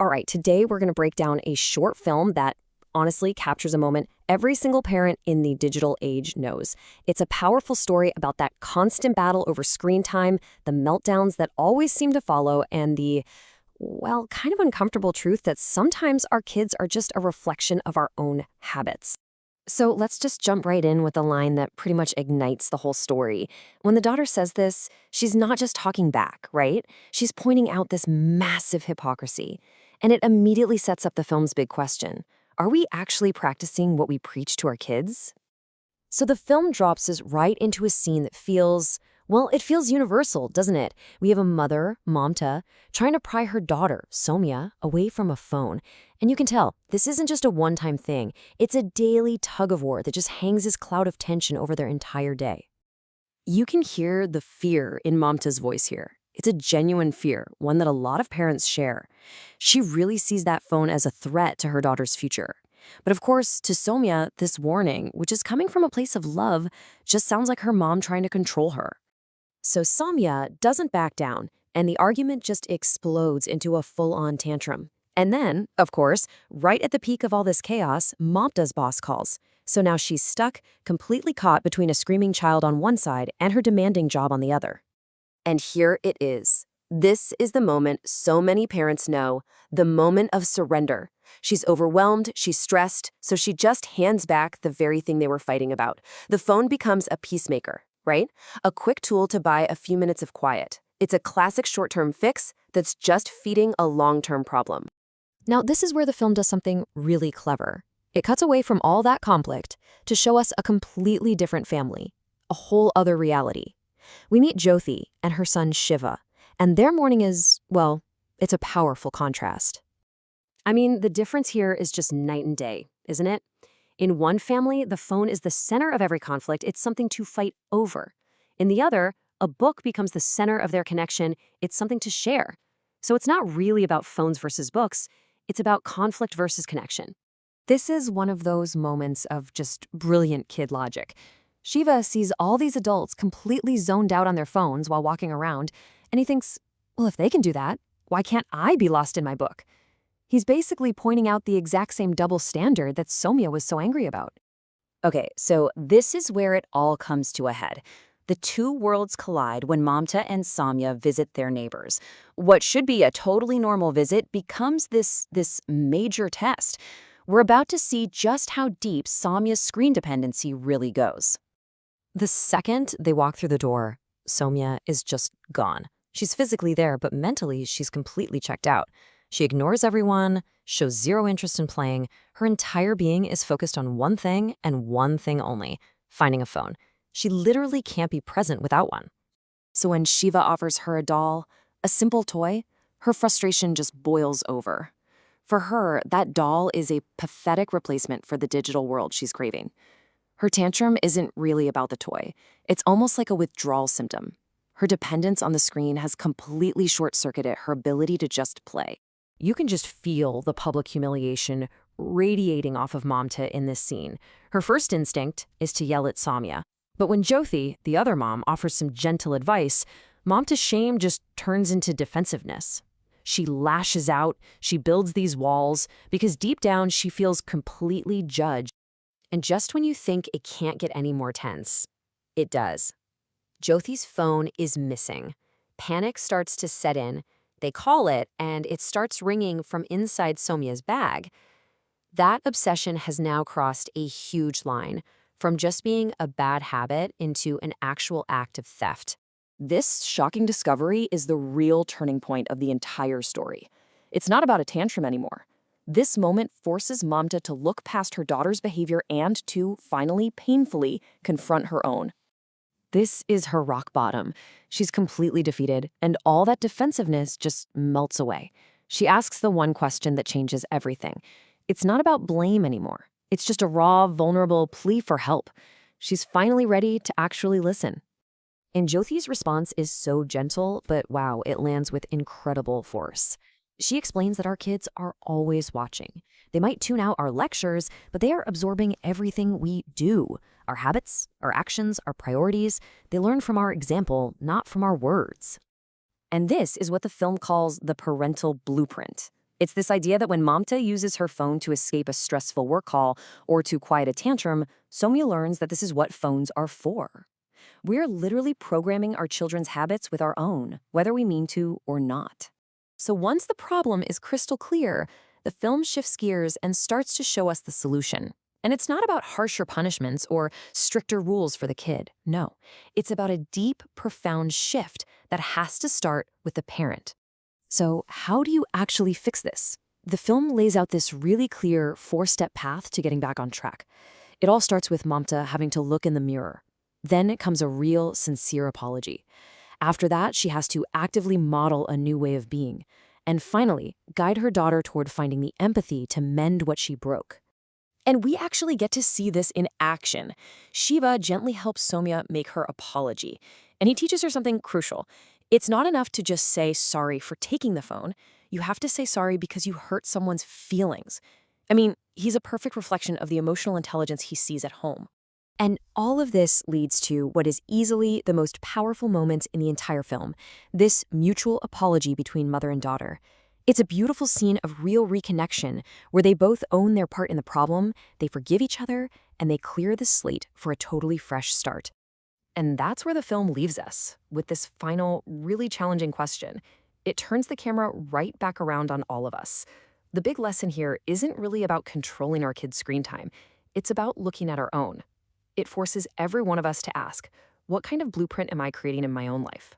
All right, today we're going to break down a short film that honestly captures a moment every single parent in the digital age knows. It's a powerful story about that constant battle over screen time, the meltdowns that always seem to follow, and the, well, kind of uncomfortable truth that sometimes our kids are just a reflection of our own habits. So let's just jump right in with a line that pretty much ignites the whole story. When the daughter says this, she's not just talking back, right? She's pointing out this massive hypocrisy. And it immediately sets up the film's big question. Are we actually practicing what we preach to our kids? So the film drops us right into a scene that feels, well, it feels universal, doesn't it? We have a mother, Mamta, trying to pry her daughter, Somya, away from a phone. And you can tell, this isn't just a one-time thing. It's a daily tug-of-war that just hangs this cloud of tension over their entire day. You can hear the fear in Mamta's voice here. It's a genuine fear, one that a lot of parents share. She really sees that phone as a threat to her daughter's future. But of course, to Somya, this warning, which is coming from a place of love, just sounds like her mom trying to control her. So Somya doesn't back down, and the argument just explodes into a full-on tantrum. And then, of course, right at the peak of all this chaos, Mamta's boss calls. So now she's stuck, completely caught between a screaming child on one side and her demanding job on the other. And here it is. This is the moment so many parents know, the moment of surrender. She's overwhelmed, she's stressed, so she just hands back the very thing they were fighting about. The phone becomes a peacemaker, right? A quick tool to buy a few minutes of quiet. It's a classic short-term fix that's just feeding a long-term problem. Now, this is where the film does something really clever. It cuts away from all that conflict to show us a completely different family, a whole other reality. We meet Jyothi and her son Shiva, and their morning is, well, it's a powerful contrast. I mean, the difference here is just night and day, isn't it? In one family, the phone is the center of every conflict. It's something to fight over. In the other, a book becomes the center of their connection. It's something to share. So it's not really about phones versus books. It's about conflict versus connection. This is one of those moments of just brilliant kid logic. Shiva sees all these adults completely zoned out on their phones while walking around, and he thinks, well, if they can do that, why can't I be lost in my book? He's basically pointing out the exact same double standard that Somya was so angry about. Okay, so this is where it all comes to a head. The two worlds collide when Mamta and Samya visit their neighbors. What should be a totally normal visit becomes this major test. We're about to see just how deep Samya's screen dependency really goes. The second they walk through the door, Somya is just gone. She's physically there, but mentally she's completely checked out. She ignores everyone, shows zero interest in playing. Her entire being is focused on one thing and one thing only, finding a phone. She literally can't be present without one. So when Shiva offers her a doll, a simple toy, her frustration just boils over. For her, that doll is a pathetic replacement for the digital world she's craving. Her tantrum isn't really about the toy. It's almost like a withdrawal symptom. Her dependence on the screen has completely short-circuited her ability to just play. You can just feel the public humiliation radiating off of Mamta in this scene. Her first instinct is to yell at Samya. But when Jyothi, the other mom, offers some gentle advice, Mamta's shame just turns into defensiveness. She lashes out, she builds these walls, because deep down she feels completely judged. And just when you think it can't get any more tense, it does. Jyothi's phone is missing. Panic starts to set in. They call it, and it starts ringing from inside Somya's bag. That obsession has now crossed a huge line, from just being a bad habit into an actual act of theft. This shocking discovery is the real turning point of the entire story. It's not about a tantrum anymore. This moment forces Mamta to look past her daughter's behavior and to, finally, painfully, confront her own. This is her rock bottom. She's completely defeated, and all that defensiveness just melts away. She asks the one question that changes everything. It's not about blame anymore. It's just a raw, vulnerable plea for help. She's finally ready to actually listen. And Jyothi's response is so gentle, but wow, it lands with incredible force. She explains that our kids are always watching. They might tune out our lectures, but they are absorbing everything we do. Our habits, our actions, our priorities. They learn from our example, not from our words. And this is what the film calls the parental blueprint. It's this idea that when Mamta uses her phone to escape a stressful work call or to quiet a tantrum, Somya learns that this is what phones are for. We're literally programming our children's habits with our own, whether we mean to or not. So once the problem is crystal clear, the film shifts gears and starts to show us the solution. And it's not about harsher punishments or stricter rules for the kid. No, it's about a deep, profound shift that has to start with the parent. So how do you actually fix this? The film lays out this really clear 4-step path to getting back on track. It all starts with Mamta having to look in the mirror. Then it comes a real, sincere apology. After that, she has to actively model a new way of being. And finally, guide her daughter toward finding the empathy to mend what she broke. And we actually get to see this in action. Shiva gently helps Somya make her apology. And he teaches her something crucial. It's not enough to just say sorry for taking the phone. You have to say sorry because you hurt someone's feelings. I mean, he's a perfect reflection of the emotional intelligence he sees at home. And all of this leads to what is easily the most powerful moment in the entire film, this mutual apology between mother and daughter. It's a beautiful scene of real reconnection where they both own their part in the problem, they forgive each other, and they clear the slate for a totally fresh start. And that's where the film leaves us, with this final, really challenging question. It turns the camera right back around on all of us. The big lesson here isn't really about controlling our kids' screen time. It's about looking at our own. It forces every one of us to ask, what kind of blueprint am I creating in my own life?